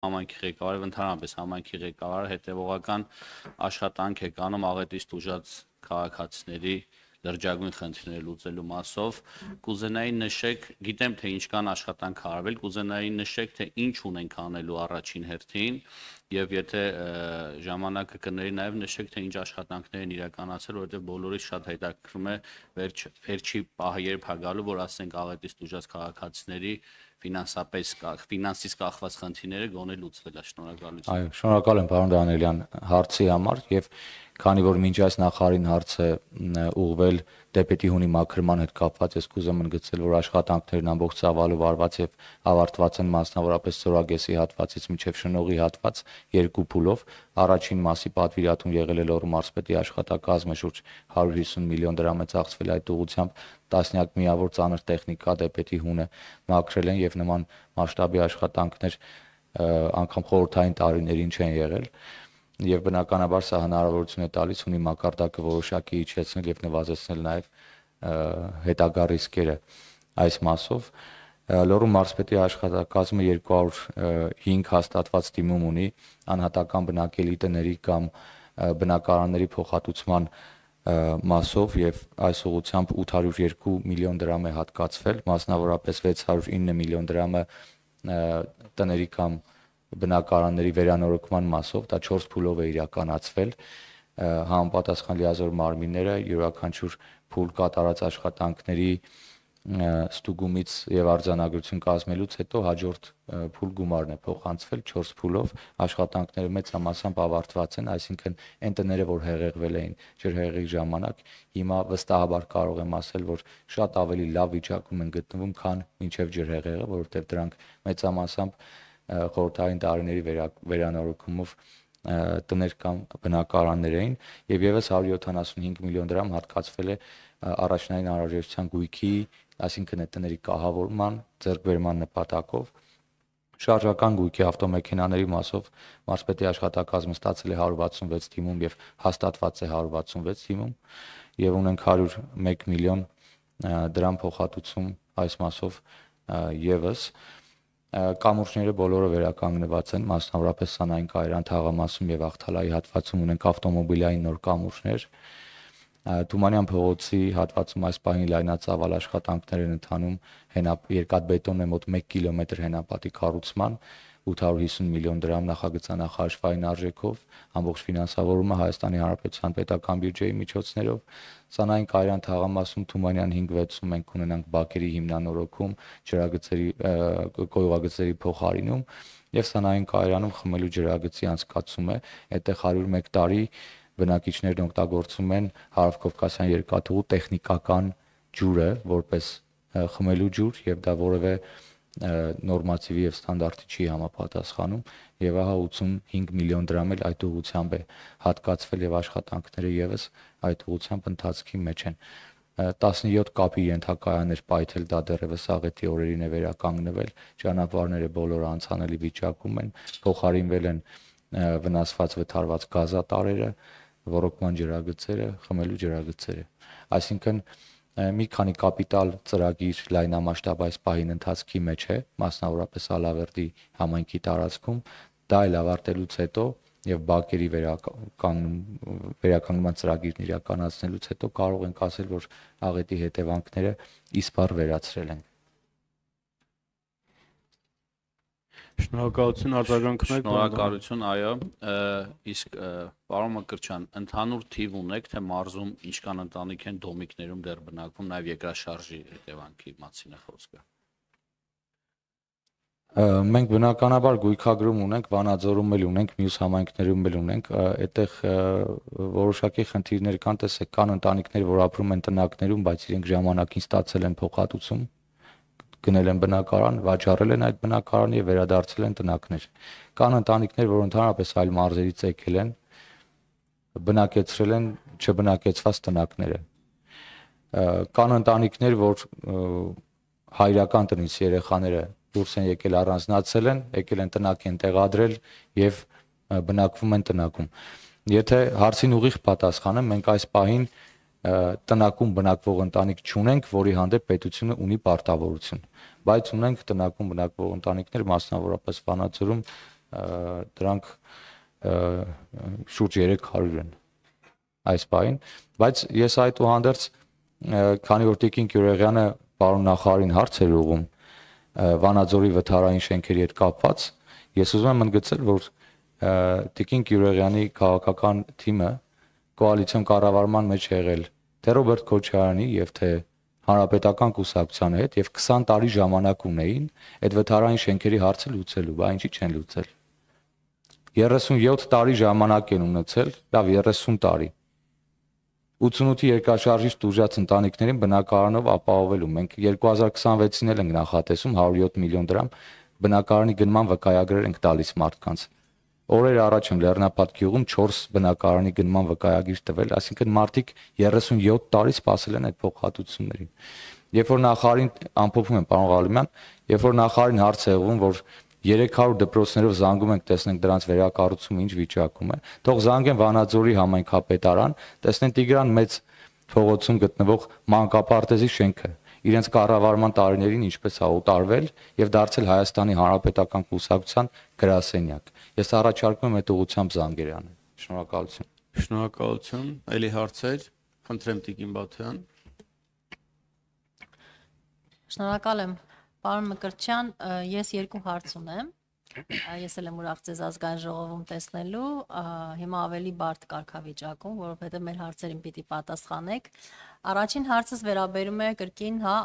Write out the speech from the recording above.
համայնքի ղեկավարը, ընդհանրապես համայնքի ղեկավարը հետևողական աշխատանք է կանում աղետից տուժած քաղաքացիների լրջագույն խնդիրները լուծելու մասով։ Կուզենայի նշեք, գիտեմ թե ինչ կան աշխատանք արվել, կուզենայի նշեք թե ինչ ունենք անելու առաջին հերթին եւ եթե ժամանակը կների նաեւ նշեք թե ինչ աշխատանքներ են իրականացել, որովհետեւ բոլորից շատ հետաքրքրում է վերջի պահը երբ է գալու, որ ասենք աղետից տուժած քաղաքացիների ֆինանսից կախված խնդիրները գոնե լուծվել է։ Շնորհակալություն։ Այո, շնորհակալ եմ պարոն Դանիելյան հարցի համար եւ քանի որ մինչ այս նախարարին հարցը ուղղվել դեպետի հունի մաքրման հետ կապված, ես կուզեմ ընդգծել, որ աշխատանքներն ամբողջ ծավալով արված եւ ավարտված են մասնավորապես Սորագեսի հատվածից մինչեւ Շնողի հատված 2 փուլով։ Առաջին մասի պատվիրատուն եղել է Լոռու մարզպետի աշխատակազմը, շուրջ 150 միլիոն դրամ է ծախսվել այդ ուղղությամբ, տասնյակ միավոր ծանր տեխնիկա դեպետի հունը մաքրել են եւ նման մասշտաբի աշխատանքներ անգամ խորհրդային տարիներին չեն եղել եւ բնականաբար սա հնարավորություն է տալիս ունի մակարդակը որոշակի իջեցնել եւ նվազեցնել նաեւ հետագա ռիսկերը այս մասով Լոռու մարզպետի աշխատակազմը 205 հաստատված դիմում ունի անհատական բնակելի տների կամ բնակարանների փոխհատուցման մասով եւ այս ուղղությամբ 802 միլիոն դրամ է հատկացվել, մասնավորապես 609 միլիոն դրամը տների կամ բնակարանների վերանորոգման մասով, դա 4 փուլով է իրականացվել, համապատասխան լիազոր մարմինները յուրաքանչյուր փուլ կատարած աշխատանքների ստուգումից եւ արձանագրություն կազմելուց հետո հաջորդ փուլ գումարն է փոխանցվել 4 փուլով, աշխատանքները մեծամասամբ ավարտված են, այսինքն այն տները, որ հեղեղվել էին ջրհեղեղի ժամանակ, հիմա վստահաբար կարող եմ ասել, որ շատ ավելի լավ վիճակում են գտնվում, քան մինչեւ ջրհեղեղը, որովհետեւ դրանք մեծամասամբ խորհրդային տարիների վերանորոգումով տներ կամ բնակարաններ էին եւ եւս 175 միլիոն դրամ հատկացվել է առաջնային անհրաժեշտության գույքի, այսինքն այդ տների կահավորման, ձեռքբերման նպատակով շարժական գույքի ավտոմեքենաների մասով մարզպետի աշխատակազմը ստացել է 166 թիմում եւ հաստատված է 166 թիմում եւ ունենք 101 միլիոն դրամ փոխհատուցում այս մասով եւս կամուրջները բոլորը վերականգնված են, մասնավորապես Սանային Կայարան թաղամասում եւ Աղթալայի հատվածում ունենք ավտոմոբիլային նոր կամուրջներ։ Թումանյան փողոցի հատվածում այս պահին լայնածավալ աշխատանքներ են ընթանում երկաթբետոնն է մոտ 1 կիլոմետր հենապատի կառուցման 850 միլիոն դրամ նախագծանախաշվային արժեքով, ամբողջ ֆինանսավորումը Հայաստանի Հանրապետության պետական բյուջեի միջոցներով։ Սանային Կայարան թաղամասում Թումանյան 5-6-ում մենք ունենանք բակերի հիմնանորոգում, ջրագծերի կոյուղագծերի փոխարինում եւ Սանային Կայարանում խմելու ջրագծի անցկացում է, այդտեղ 101 տարի բնակիչներն օգտագործում են Հարավկովկասյան երկաթուղու տեխնիկական ջուրը որպես խմելու ջուր եւ դա որևէ նորմատիվի եւ ստանդարտի չի համապատասխանում եւ ահա 85 միլիոն դրամ էլ այդ ուղղությամբ է հատկացվել եւ աշխատանքները եւս այդ ուղղությամբ ընթացքի մեջ են 17 կապի ենթակայաններ պայթել դա դեռևս աղետի օրերին է վերականգնվել ճանապարհները բոլորը անցանելի վիճակում են փոխարինվել են վնասված վթարված գազատարերը ռոռոկման ջրագծերը խմելու ջրագծերը այսինքն մի քանի կապիտալ ծրագիր լայնամասշտաբ այս պահին ընթացքի մեջ է, մասնավորապես Ալավերդի համայնքի տարածքում, դա էլ ավարտելուց հետո եւ բակերի վերականգնման ծրագիրն իրականացնելուց հետո կարող ենք ասել, որ աղետի հետևանքները իսպառ վերացրել են։ Շնորհակալություն արձագանքներ։ Շնորհակալություն, այո, իսկ պարոն Մկրտչյան, ընդհանուր թիվ ունեք, թե մարզում ինչքան ընտանիք են դոմիկներում դեռ բնակվում, նաև երկրաշարժի հետևանքի մասին է խոսքը։ Մենք բնականաբար գույքագրում ունենք, Վանաձորում էլ ունենք, մյուս համայնքներում էլ ունենք, այդտեղ որոշակի խնդիրներ կան, տեսեք, կան ընտանիքներ, որ ապրում են տնակներում, բայց իրենք ժամանակին ստացել են փոխհատուցում, գնել են բնակարան, վաճառել են այդ բնակարանը եւ վերադարձել են տնակներ։ Կան ընտանիքներ, որ ընդհանրապես այլ մարզերից եկել են, բնակեցրել են չբնակեցված տնակները։ Կան ընտանիքներ, որ հայրական տնից երեխաները դուրս են եկել առանձնացել են, եկել են տնակ են տեղադրել եւ բնակվում են տնակում։ Եթե հարցին ուղիղ պատասխանեմ, մենք այս պահին տնակում բնակվող ընտանիք չունենք, որի հանդեպ պետությունը ունի պարտավորություն, բայց ունենք տնակում բնակվող ընտանիքներ, մասնավորապես Վանաձորում Դրանք շուրջ 300 են այս բային, բայց ես այդուհանդերձ քանի որ Տիկին Գյուրեղյանը պարոն նախարարին հարց էր ուղղում Վանաձորի վթարային շենքերի հետ կապված, ես ուզում եմ ընդգծել, որ Տիկին Գյուրեղյանի քաղաքական թիմը կոալիցիոն կառավարման մեջ եղել թե Ռոբերտ Քոչարյանի եւ թե Հանրապետական կուսակցության հետ եւ 20 տարի ժամանակ ունեին այդ վթարային շենքերի հարցը լուծելու, բա ինչի չեն լուծել։ 37 տարի ժամանակ են ունեցել, լավ 30 տարի 88-ի երկրաշարժից տուժած ընտանիքներին բնակարանով ապահովելու։ Մենք 2026-ին էլ ենք նախատեսում 107 միլիոն դրամ բնակարանի գնման վկայագրեր ենք տալիս մարդկանց։ Օրեր առաջ եմ Լեռնապատ գյուղում 4 բնակարանի գնման վկայագիր տվել, այսինքն մարդիկ 37 տարի սպասել են այդ փոխհատուցումներին։ Երբ որ նախարարին ամփոփում եմ, պարոն Ղալիմյան, երբ որ նախարարին հարց է եղվում, որ 300 դպրոցներով զանգում ենք, տեսնենք դրանց վերակառուցումը ինչ վիճակում է, թող զանգեն Վանաձորի համայնքապետարան, տեսնեն Տիգրան Մեծ փողոցում գտնվող մանկապարտեզի շենքը, իրենց կառավարման տարիներին ինչպես է օտարվել եւ դարձել Հայաստանի Հանրապետական կուսակցության գրասենյակ։ Ես առաջարկում եմ այդ ուղղությամբ զանգեր անել։ Շնորհակալություն։ Շնորհակալություն։ Էլի հարցեր։ Խնդրեմ Տիկին Բաթյան։ Շնորհակալ եմ, պարոն Մկրտչյան, ես երկու հարց ունեմ։ Ես էլ եմ ուրախ ձեզ ազգային ժողովում տեսնելու, հիմա ավելի բարդ կարգավիճակում, որովհետև մեր հարցերին պիտի պատասխանեք։ Առաջին հարցս վերաբերում է կրկին, հա,